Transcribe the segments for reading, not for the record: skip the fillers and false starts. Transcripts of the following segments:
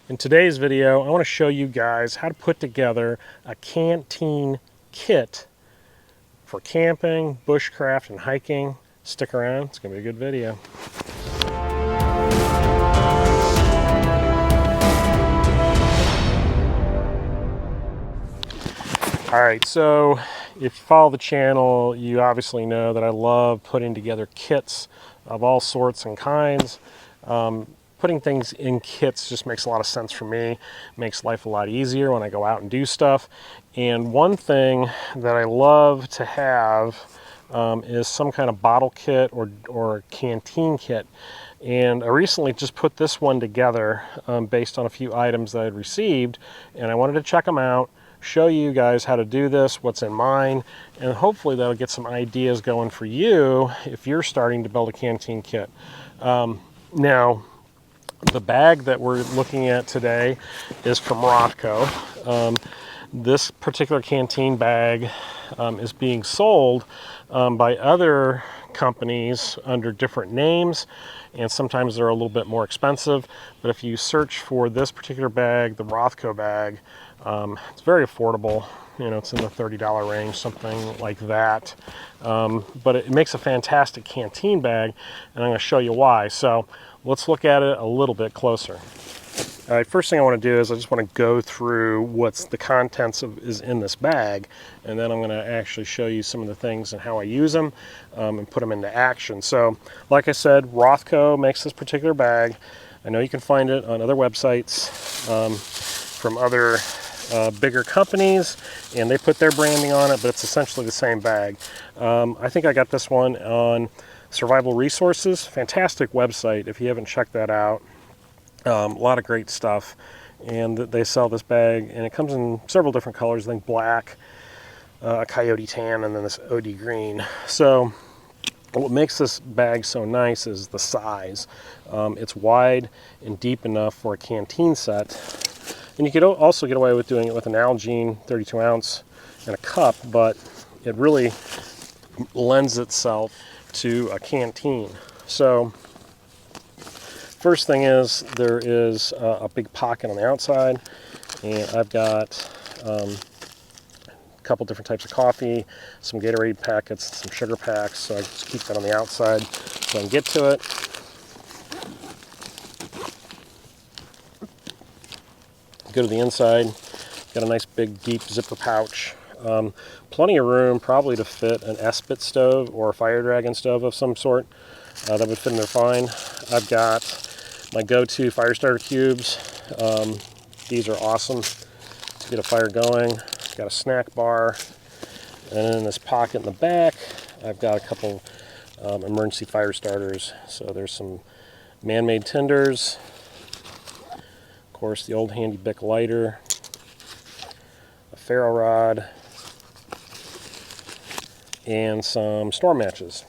In today's video, I want to show you guys how to put together a canteen kit for camping, bushcraft, and hiking. Stick around, it's going to be a good video. Alright, so if you follow the channel, you obviously know that I love putting together kits of all sorts and kinds. Putting things in kits just makes a lot of sense for me. Makes life a lot easier when I go out and do stuff. And one thing that I love to have is some kind of bottle kit or canteen kit. And I recently just put this one together based on a few items that I'd received, and I wanted to check them out, show you guys how to do this, what's in mine, and hopefully that'll get some ideas going for you if you're starting to build a canteen kit. Now, the bag that we're looking at today is from Rothco. This particular canteen bag is being sold by other companies under different names, and sometimes they're a little bit more expensive. But if you search for this particular bag, the Rothco bag, it's very affordable. You know, it's in the $30 range, something like that. But it makes a fantastic canteen bag, and I'm going to show you why. So let's look at it a little bit closer. All right, first thing I want to do is I just want to go through what's the contents is in this bag, and then I'm going to actually show you some of the things and how I use them and put them into action. So, like I said, Rothco makes this particular bag. I know you can find it on other websites from other bigger companies, and they put their branding on it, but it's essentially the same bag. I think I got this one on Survival Resources. Fantastic website if you haven't checked that out. A lot of great stuff, and they sell this bag, and it comes in several different colors. I think black, a coyote tan, and then this OD green. So what makes this bag so nice is the size. It's wide and deep enough for a canteen set, and you could also get away with doing it with an Nalgene 32 ounce and a cup, but it really lends itself to a canteen. So first thing is there is a big pocket on the outside, and I've got a couple different types of coffee, some Gatorade packets, some sugar packs, so I just keep that on the outside so I can get to it. Go to the inside, got a nice big deep zipper pouch. Plenty of room probably to fit an Espit stove or a Fire Dragon stove of some sort. That would fit in there fine. I've got my go-to fire starter cubes. These are awesome to get a fire going. Got a snack bar, and then in this pocket in the back I've got a couple emergency fire starters. So there's some man-made tinders, of course the old handy Bic lighter, a ferro rod, and some storm matches.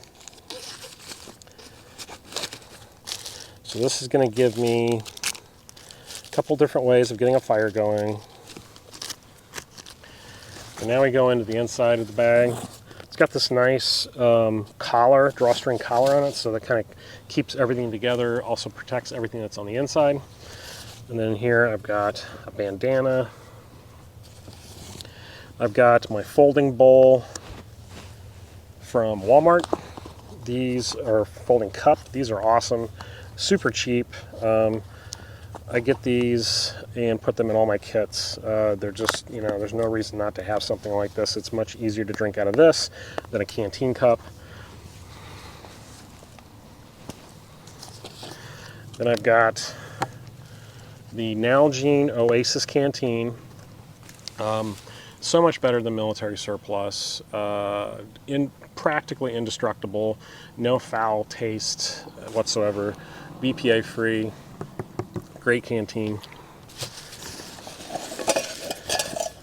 So this is going to give me a couple different ways of getting a fire going. And now we go into the inside of the bag. It's got this nice collar, drawstring collar on it, so that kind of keeps everything together, also protects everything that's on the inside. And then here I've got a bandana. I've got my folding bowl from Walmart. These are folding cup. These are awesome. Super cheap. I get these and put them in all my kits. They're just, you know, there's no reason not to have something like this. It's much easier to drink out of this than a canteen cup. Then I've got the Nalgene Oasis canteen. So much better than military surplus. Practically indestructible, no foul taste whatsoever, BPA free, great canteen.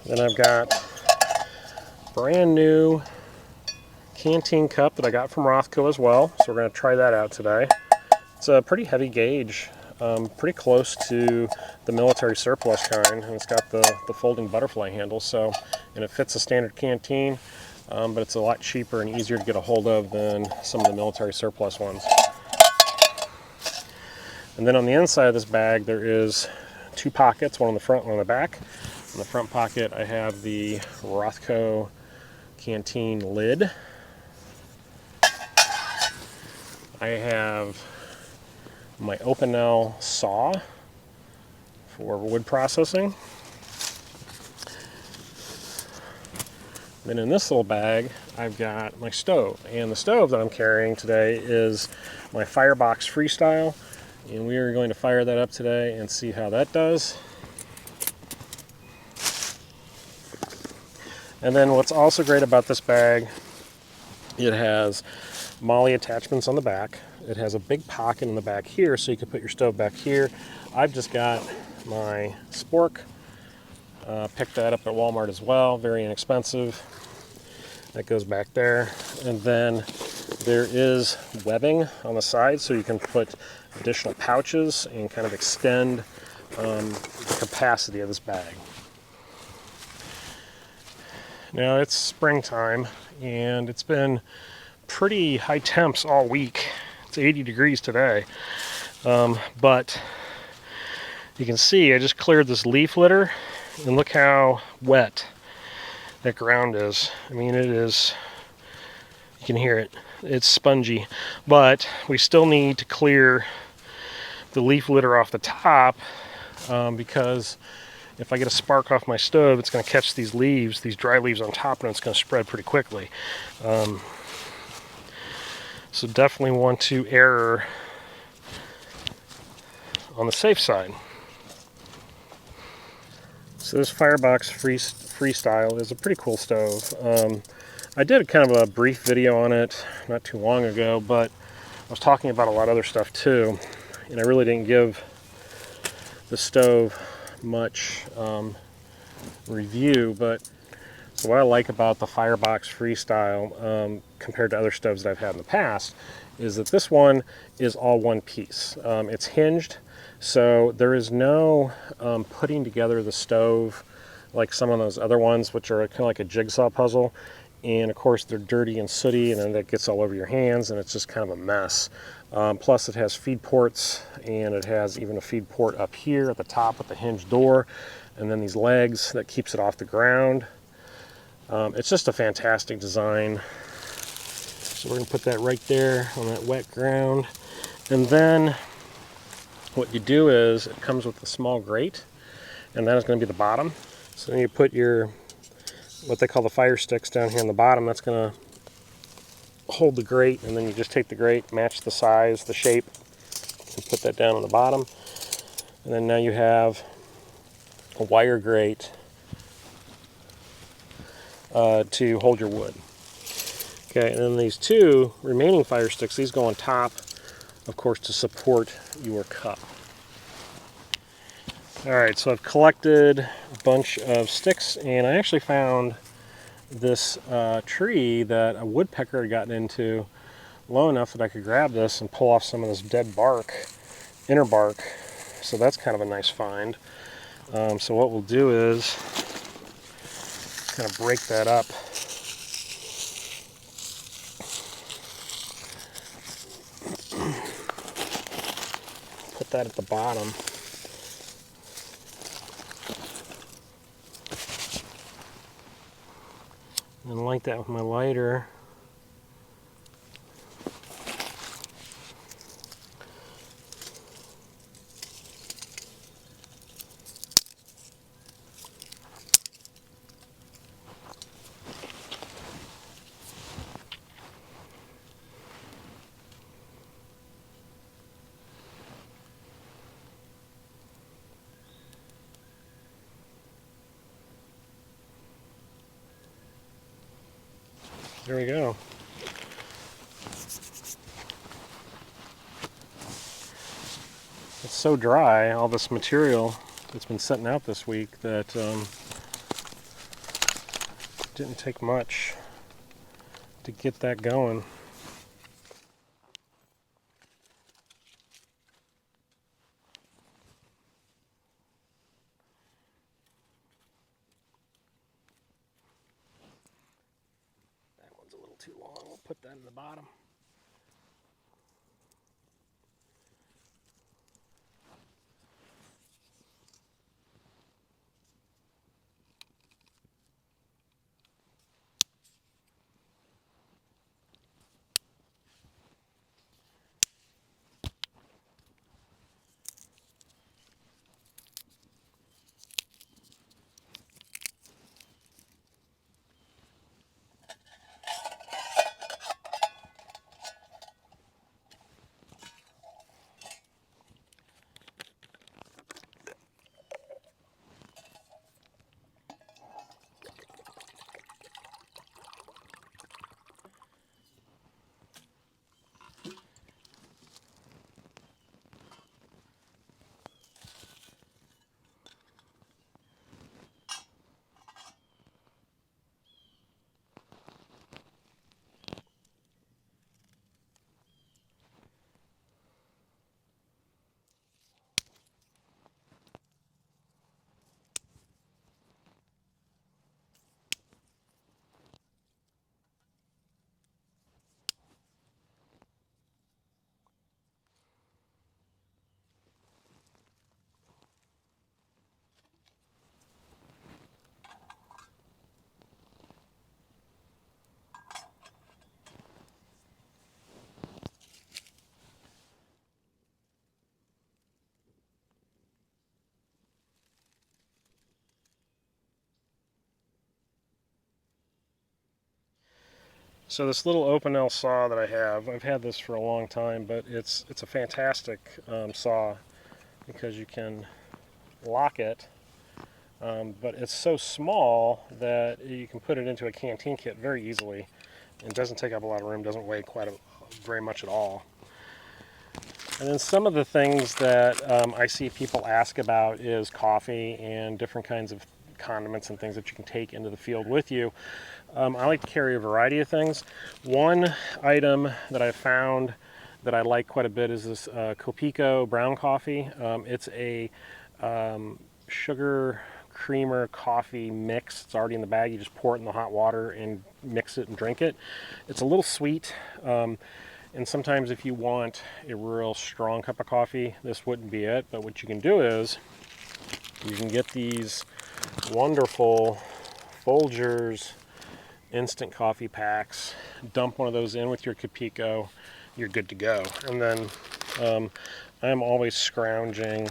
Then I've got brand new canteen cup that I got from Rothco as well, so we're going to try that out today. It's a pretty heavy gauge, pretty close to the military surplus kind, and it's got the folding butterfly handle, so, and it fits a standard canteen. But it's a lot cheaper and easier to get a hold of than some of the military surplus ones. And then on the inside of this bag there is 2 pockets, one on the front, one on the back. In the front pocket, I have the Rothco canteen lid. I have my Opinel saw for wood processing. Then in this little bag, I've got my stove. And the stove that I'm carrying today is my Firebox Freestyle. And we are going to fire that up today and see how that does. And then what's also great about this bag, it has MOLLE attachments on the back. It has a big pocket in the back here so you can put your stove back here. I've just got my spork. Picked that up at Walmart as well, very inexpensive. That goes back there. And then there is webbing on the side so you can put additional pouches and kind of extend the capacity of this bag. Now it's springtime and it's been pretty high temps all week. It's 80 degrees today. But you can see I just cleared this leaf litter and look how wet that ground is. I mean, it is, you can hear it. It's spongy, but we still need to clear the leaf litter off the top because if I get a spark off my stove, it's going to catch these leaves, these dry leaves on top, and it's going to spread pretty quickly. So definitely want to err on the safe side. So this Firebox Freestyle is a pretty cool stove. I did kind of a brief video on it not too long ago, but I was talking about a lot of other stuff too, and I really didn't give the stove much review. But so what I like about the Firebox Freestyle compared to other stoves that I've had in the past is that this one is all one piece. It's hinged, so there is no putting together the stove like some of those other ones, which are kind of like a jigsaw puzzle. And of course they're dirty and sooty, and then that gets all over your hands and it's just kind of a mess. Plus it has feed ports, and it has even a feed port up here at the top with the hinged door, and then these legs that keeps it off the ground. It's just a fantastic design. So we're going to put that right there on that wet ground. And then what you do is it comes with a small grate, and that is going to be the bottom. So then you put your, what they call the fire sticks down here on the bottom. That's going to hold the grate, and then you just take the grate, match the size, the shape, and put that down on the bottom. And then now you have a wire grate to hold your wood. Okay, and then these 2 remaining fire sticks, these go on top, of course, to support your cup. Alright, so I've collected a bunch of sticks, and I actually found this tree that a woodpecker had gotten into low enough that I could grab this and pull off some of this dead bark, inner bark. So that's kind of a nice find. So what we'll do is kind of break that up. Put that at the bottom. And light that with my lighter. There we go. It's so dry, all this material that's been sitting out this week, that didn't take much to get that going. That one's a little too long. We'll put that in the bottom. So this little open L saw that I've had this for a long time, but it's a fantastic saw because you can lock it, but it's so small that you can put it into a canteen kit very easily. It doesn't take up a lot of room, doesn't weigh very much at all. And then some of the things that I see people ask about is coffee and different kinds of condiments and things that you can take into the field with you. I like to carry a variety of things. One item that I found that I like quite a bit is this Copico brown coffee. It's a sugar creamer coffee mix. It's already in the bag. You just pour it in the hot water and mix it and drink it. It's a little sweet. And sometimes if you want a real strong cup of coffee, this wouldn't be it. But what you can do is you can get these wonderful Folgers instant coffee packs, dump one of those in with your Copico, you're good to go. And then I'm always scrounging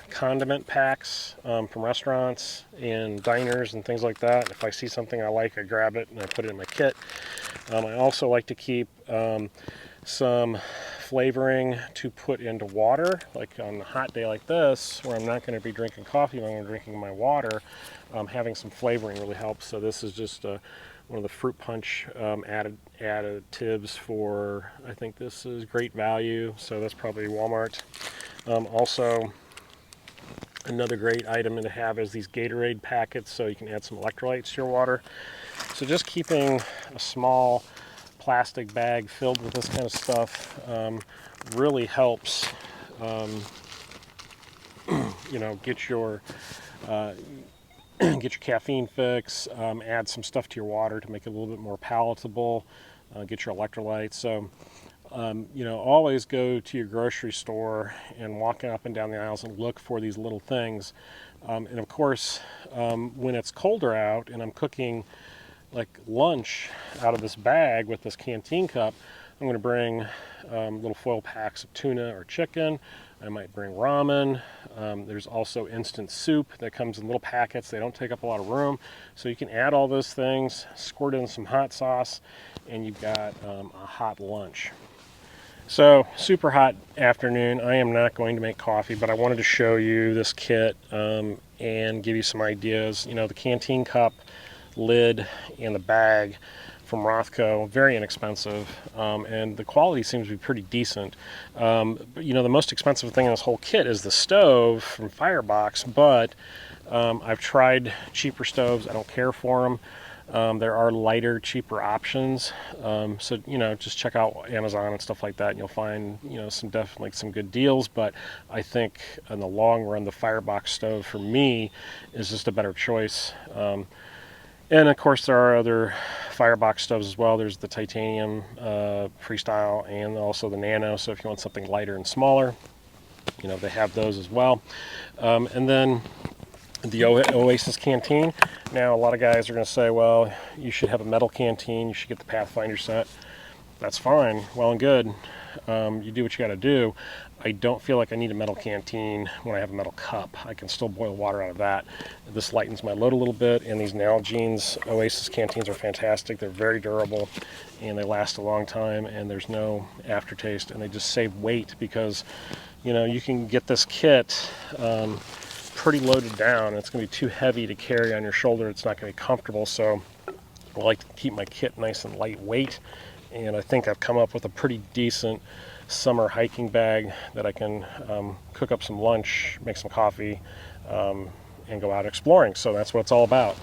condiment packs from restaurants and diners and things like that. If I see something I like, I grab it and I put it in my kit. I also like to keep some flavoring to put into water, like on a hot day like this, where I'm not going to be drinking coffee when I'm drinking my water. Having some flavoring really helps. So this is just one of the fruit punch additives for, I think this is Great Value, so that's probably Walmart. Also, another great item to have is these Gatorade packets, so you can add some electrolytes to your water. So just keeping a small plastic bag filled with this kind of stuff really helps get your caffeine fix, add some stuff to your water to make it a little bit more palatable, get your electrolytes. So always go to your grocery store and walk up and down the aisles and look for these little things. And of course, when it's colder out and I'm cooking like lunch out of this bag with this canteen cup, I'm going to bring little foil packs of tuna or chicken. I might bring ramen. There's also instant soup that comes in little packets. They don't take up a lot of room. So you can add all those things, squirt in some hot sauce, and you've got a hot lunch. So, super hot afternoon. I am not going to make coffee, but I wanted to show you this kit and give you some ideas. The canteen cup lid and the bag from Rothco, very inexpensive, and the quality seems to be pretty decent. But, the most expensive thing in this whole kit is the stove from Firebox, but I've tried cheaper stoves. I don't care for them. There are lighter, cheaper options. So, just check out Amazon and stuff like that, and you'll find, definitely some good deals. But I think in the long run, the Firebox stove for me is just a better choice. And of course, there are other Firebox stoves as well. There's the titanium Freestyle and also the Nano. So if you want something lighter and smaller, they have those as well. And then the Oasis canteen. Now, a lot of guys are going to say, well, you should have a metal canteen. You should get the Pathfinder set. That's fine. Well and good. You do what you got to do. I don't feel like I need a metal canteen when I have a metal cup. I can still boil water out of that. This lightens my load a little bit, and these Nalgene's Oasis canteens are fantastic. They're very durable, and they last a long time, and there's no aftertaste, and they just save weight because, you can get this kit pretty loaded down. It's going to be too heavy to carry on your shoulder. It's not going to be comfortable, so I like to keep my kit nice and lightweight, and I think I've come up with a pretty decent summer hiking bag that I can cook up some lunch, make some coffee, and go out exploring. So that's what it's all about.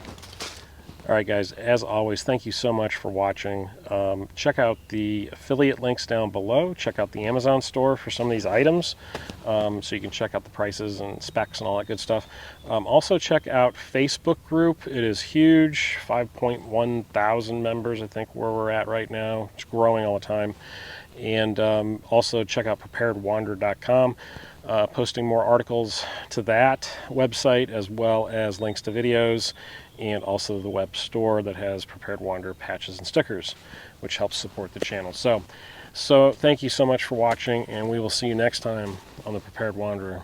All right, guys, as always, thank you so much for watching. Check out the affiliate links down below. Check out the Amazon store for some of these items so you can check out the prices and specs and all that good stuff. Also, check out Facebook group. It is huge, 5.1 thousand members, I think, where we're at right now. It's growing all the time. And also check out preparedwanderer.com. Posting more articles to that website, as well as links to videos, and also the web store that has Prepared Wanderer patches and stickers, which helps support the channel. So thank you so much for watching, and we will see you next time on the Prepared Wanderer.